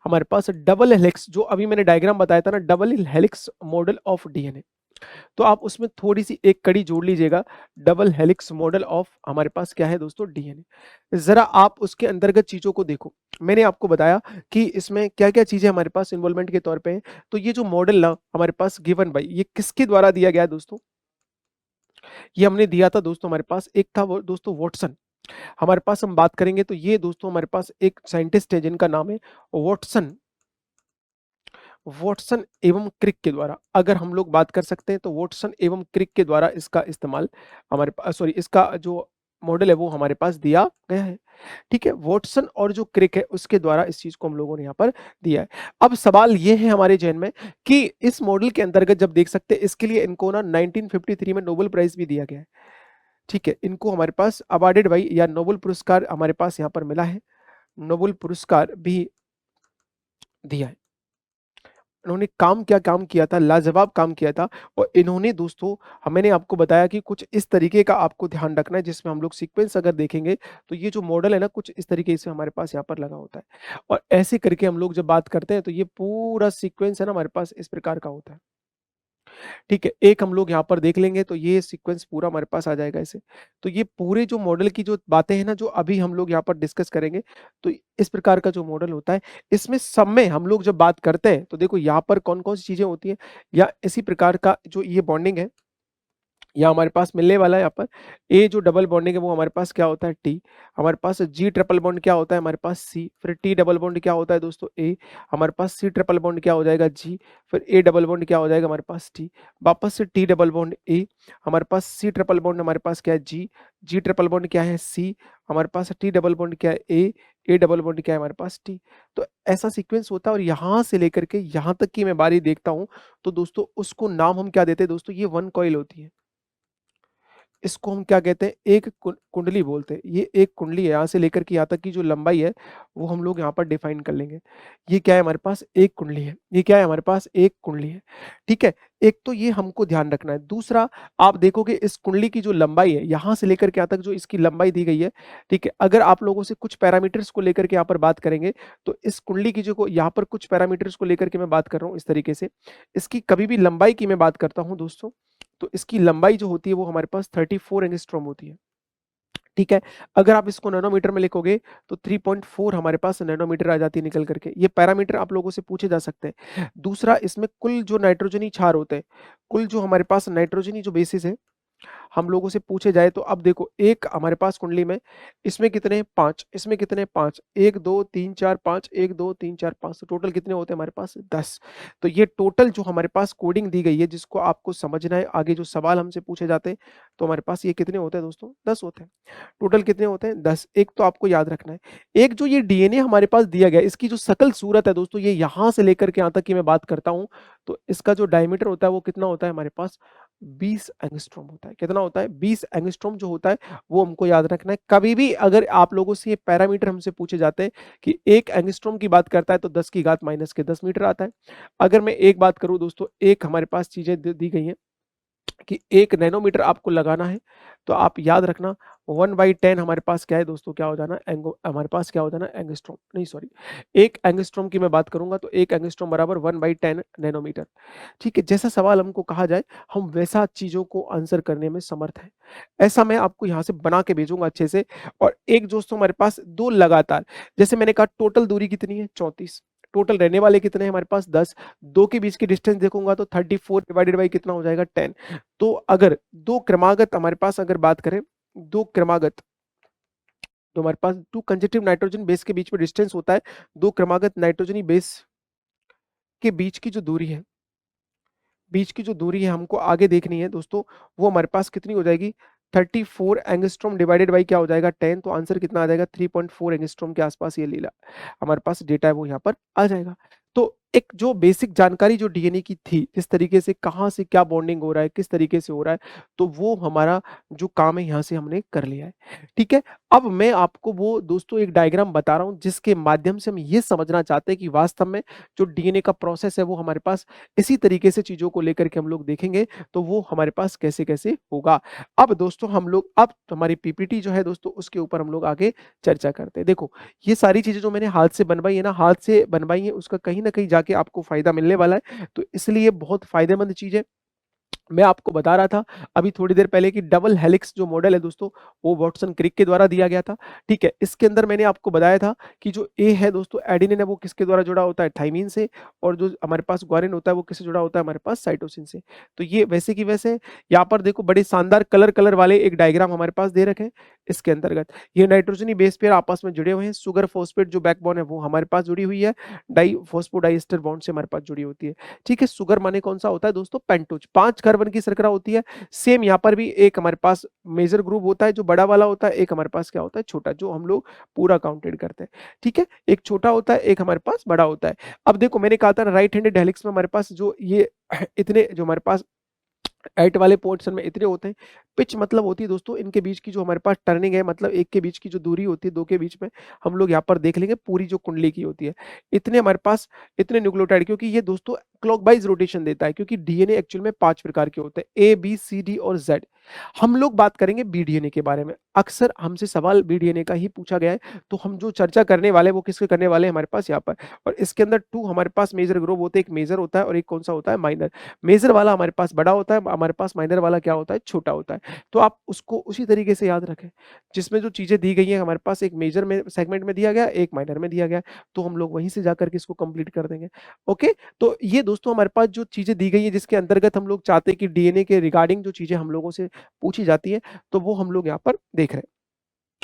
हमारे पास double helix, जो अभी मैंने डायग्राम बताया था ना, double helix model of DNA, तो आप उसमें थोड़ी सी एक कड़ी जोड़ लीजिएगा, डबल हेलिक्स मॉडल ऑफ हमारे पास क्या है दोस्तों, डीएनए। जरा आप उसके अंतर्गत चीजों को देखो, मैंने आपको बताया कि इसमें क्या क्या चीजें हमारे पास इन्वॉल्वमेंट के तौर पे है। तो ये जो मॉडल ना हमारे पास गिवन बाई, ये किसके द्वारा दिया गया है दोस्तों, ये हमने दिया था दोस्तों, हमारे पास एक था वो दोस्तों वॉटसन। हमारे पास हम बात करेंगे तो ये दोस्तों हमारे पास एक साइंटिस्ट है जिनका नाम है वॉटसन, वॉटसन एवं क्रिक के द्वारा, अगर हम लोग बात कर सकते हैं तो वॉटसन एवं क्रिक के द्वारा इसका इस्तेमाल हमारे पास, सॉरी, इसका जो मॉडल है वो हमारे पास दिया गया है। ठीक है, वॉटसन और जो क्रिक है उसके द्वारा इस चीज को हम लोगों ने यहाँ पर दिया है। अब सवाल ये है हमारे जहन में कि इस मॉडल के अंतर्गत जब देख सकते हैं, इसके लिए इनको ना 1953 में नोबेल प्राइज भी दिया गया है। ठीक है, इनको हमारे पास अवार्डेड बाई या नोबेल पुरस्कार हमारे पास यहाँ पर मिला है, नोबेल पुरस्कार भी दिया है। इन्होंने काम क्या काम किया था, लाजवाब काम किया था। और इन्होंने दोस्तों, मैंने आपको बताया कि कुछ इस तरीके का आपको ध्यान रखना है, जिसमें हम लोग सीक्वेंस अगर देखेंगे तो ये जो मॉडल है ना, कुछ इस तरीके से हमारे पास यहाँ पर लगा होता है। और ऐसे करके हम लोग जब बात करते हैं तो ये पूरा सीक्वेंस है ना हमारे पास इस प्रकार का होता है। ठीक है, एक हम लोग यहाँ पर देख लेंगे तो ये सीक्वेंस पूरा हमारे पास आ जाएगा ऐसे। तो ये पूरे जो मॉडल की जो बातें हैं ना, जो अभी हम लोग यहाँ पर डिस्कस करेंगे, तो इस प्रकार का जो मॉडल होता है, इसमें सब में हम लोग जब बात करते हैं तो देखो यहाँ पर कौन कौन सी चीजें होती हैं, या इसी प्रकार का जो ये बॉन्डिंग है या हमारे पास मिलने वाला है। यहाँ पर ए जो डबल बॉन्डिंग है वो हमारे पास क्या होता है, टी। हमारे पास जी ट्रिपल बॉन्ड क्या होता है, हमारे पास सी। फिर टी डबल बॉन्ड क्या होता है दोस्तों, ए। हमारे पास सी ट्रिपल बॉन्ड क्या हो जाएगा, जी। फिर ए डबल बॉन्ड क्या हो जाएगा हमारे पास, टी। वापस से टी डबल बॉन्ड ए, हमारे पास सी ट्रिपल बॉन्ड हमारे पास क्या है, जी। जी ट्रिपल बॉन्ड क्या है, सी। हमारे पास टी डबल बॉन्ड क्या है, ए डबल बॉन्ड क्या है हमारे पास, टी। तो ऐसा सीक्वेंस होता है, और यहां से लेकर के यहां तक की मैं बारी देखता हूं तो दोस्तों उसको नाम हम क्या देते हैं दोस्तों, ये वन कॉइल होती है। इसको हम क्या कहते हैं, एक कुंडली बोलते हैं। ये एक कुंडली है, यहाँ से लेकर के यहाँ तक की जो लंबाई है वो हम लोग यहाँ पर डिफाइन कर लेंगे। ये क्या है हमारे पास, एक कुंडली है। ये क्या है हमारे पास, एक कुंडली है। ठीक है, एक तो ये हमको ध्यान रखना है। दूसरा, आप देखोगे इस कुंडली की जो लंबाई है, यहाँ से लेकर के यहाँ तक जो इसकी लंबाई दी गई है, ठीक है, अगर आप लोगों से कुछ पैरामीटर्स को लेकर के यहाँ पर बात करेंगे तो इस कुंडली की जो यहाँ पर कुछ पैरामीटर्स को लेकर के मैं बात कर रहा हूँ इस तरीके से, इसकी कभी भी लंबाई की मैं बात करता हूँ दोस्तों, तो इसकी लंबाई जो होती है वो हमारे पास 34 एंगस्ट्रॉम होती है। ठीक है, अगर आप इसको नैनोमीटर में लिखोगे तो 3.4 हमारे पास नैनोमीटर आ जाती है निकल करके। ये पैरामीटर आप लोगों से पूछे जा सकते हैं। दूसरा, इसमें कुल जो नाइट्रोजनी क्षार होते हैं, कुल जो हमारे पास नाइट्रोजनी जो बेसिस है, हम लोगों से पूछे जाए तो अब देखो, एक हमारे पास कुंडली में इसमें कितने, पांच, इसमें कितने, पांच, एक दो तीन चार पांच, एक दो तीन चार पांच, तो टोटल कितने होते हैं हमारे पास, 10। तो ये टोटल जो हमारे पास कोडिंग दी गई है, जिसको आपको समझना है, आगे जो सवाल हमसे पूछे जाते हैं, तो हमारे पास ये कितने होते हैं दोस्तों, 10 होते हैं। टोटल कितने होते हैं, 10। एक तो आपको याद रखना है। एक जो ये डीएनए हमारे पास दिया गया है, इसकी जो सकल सूरत है दोस्तों, ये यहां से लेकर के यहां तक की मैं बात करता हूं, तो इसका जो डायमीटर होता है वो कितना होता है हमारे पास, 20 एंगस्ट्रॉम होता है। कितना होता है, 20 एंगस्ट्रॉम जो होता है, वो हमको याद रखना है। कभी भी अगर आप लोगों से ये पैरामीटर हमसे पूछे जाते हैं कि एक एंगस्ट्रॉम की बात करता है तो 10 की घात माइनस के 10 मीटर आता है। अगर मैं एक बात करूं दोस्तों, एक हमारे पास चीजें दी गई हैं कि 1 नैनोमीटर आपको लगाना है, तो आप याद रखना 1/10 हमारे पास क्या है दोस्तों, क्या हो जाना, हमारे पास क्या हो जाना, एंगस्ट्रॉम, नहीं सॉरी, एक एंगस्ट्रॉम की मैं बात करूंगा तो एक एंगस्ट्रॉम बराबर 1/10 नैनोमीटर। ठीक है, जैसा सवाल हमको कहा जाए हम वैसा चीजों को आंसर करने में समर्थ है। ऐसा मैं आपको यहाँ से बना के भेजूंगा अच्छे से। और एक दोस्तों हमारे पास दो लगातार, जैसे मैंने कहा टोटल दूरी कितनी है, 34। टोटल रहने वाले कितने हैं हमारे पास, 10। दो के बीच की डिस्टेंस देखूंगा तो 34 डिवाइडेड बाई कितना हो जाएगा, 10। तो अगर दो क्रमागत हमारे पास अगर बात करें, दो क्रमागत, तो हमारे पास टू कंजेटिव नाइट्रोजन बेस के बीच में डिस्टेंस होता है, दो क्रमागत नाइट्रोजनी बेस के बीच की जो दूरी है, बीच की जो दूरी है हमको आगे देखनी है दोस्तों, वो हमारे पास कितनी हो जाएगी, 34 एंगस्ट्रॉम डिवाइडेड बाई क्या हो जाएगा, 10। तो आंसर कितना आ जाएगा, 3.4 एंगस्ट्रॉम के आसपास ये लीला हमारे पास डेटा है वो यहाँ पर आ जाएगा। तो एक जो बेसिक जानकारी जो डीएनए की थी, जिस तरीके से कहाँ से क्या बॉन्डिंग हो रहा है, किस तरीके से हो रहा है, तो वो हमारा जो काम है यहाँ से हमने कर लिया है। ठीक है, अब मैं आपको वो दोस्तों एक डायग्राम बता रहा हूँ जिसके माध्यम से हम ये समझना चाहते हैं कि वास्तव में जो डीएनए का प्रोसेस है वो हमारे पास इसी तरीके से चीज़ों को लेकर के हम लोग देखेंगे, तो वो हमारे पास कैसे-कैसे होगा। अब दोस्तों हम लोग अब हमारी पीपीटी जो है दोस्तों उसके ऊपर हम लोग आगे चर्चा करते हैं। देखो, ये सारी चीज़ें जो मैंने हाथ से बनवाई है ना, हाथ से बनवाई है उसका कहीं न कहीं जाके आपको फ़ायदा मिलने वाला है, तो इसलिए बहुत फ़ायदेमंद चीज़ है। मैं आपको बता रहा था अभी थोड़ी देर पहले कि डबल हेलिक्स जो मॉडल है दोस्तों, वो वाटसन क्रिक के द्वारा दिया गया था, ठीक है? इसके अंदर मैंने आपको बताया था कि जो ए है दोस्तों एडेनिन है वो किसके द्वारा जुड़ा होता है? थाइमिन से, और जो हमारे पास ग्वानिन होता है वो किससे जुड़ा होता है? हमारे पास साइटोसिन से। तो ये वैसे की वैसे यहाँ पर देखो बड़े शानदार कलर वाले एक डायग्राम हमारे पास दे रखे हैं इसके अंतर्गत। ये नाइट्रोजनी बेस पेयर आपस में जुड़े हुए हैं, सुगर फॉस्फेट जो बैकबोन है वो हमारे पास जुड़ी हुई है, डाई फॉस्फोडाइएस्टर बॉन्ड से हमारे पास जुड़ी होती है। ठीक है, सुगर माने कौन-सा होता है दोस्तों? पेंटोज, 5 कार्बन की शर्करा होती है। सेम यहाँ पर भी एक हमारे पास मेजर ग्रुप होता है जो बड़ा वाला होता है, एक हमारे पास क्या होता है छोटा, जो हम लोग पूरा काउंटेड करते हैं। ठीक है, एक छोटा होता है, एक हमारे पास बड़ा होता है। अब देखो मैंने कहा था राइट हैंडेड हेलिक्स में हमारे पास जो ये इतने जो हमारे पास एट वाले पोर्शन में इतने होते हैं। पिच मतलब होती है दोस्तों इनके बीच की जो हमारे पास टर्निंग है, मतलब एक के बीच की जो दूरी होती है, दो के बीच में हम लोग यहाँ पर देख लेंगे पूरी जो कुंडली की होती है। इतने हमारे पास इतने न्यूक्लियोटाइड, क्योंकि ये दोस्तों क्लॉकवाइज रोटेशन देता है, क्योंकि डीएनए एक्चुअल में 5 प्रकार के होते हैं, ए, बी, सी, डी और जेड। हम लोग बात करेंगे बीडीएनए के बारे में। अक्सर हमसे सवाल बीडीएनए का ही पूछा गया है, तो हम जो चर्चा करने वाले हैं वो किसके करने वाले हैं हमारे पास यहाँ पर। और इसके अंदर 2 हमारे पास मेजर ग्रुप होते हैं, एक मेजर होता है और एक कौन-सा होता है? माइनर। मेजर वाला हमारे पास बड़ा होता है, हमारे पास माइनर वाला क्या होता है? छोटा होता है। तो आप उसको उसी तरीके से याद रखें, जिसमें जो चीज़ें दी गई हैं हमारे पास एक मेजर में सेगमेंट में दिया गया है, एक माइनर में दिया गया है, तो हम लोग वहीं से जाकर के इसको कंप्लीट कर देंगे। ओके? तो ये दोस्तों हमारे पास जो चीज़ें दी गई हैं जिसके अंतर्गत हम लोग चाहते हैं कि डीएनए के रिगार्डिंग जो चीज़ें हम लोगों से पूछी जाती हैं, तो वो हम लोग यहाँ पर देख रहे हैं।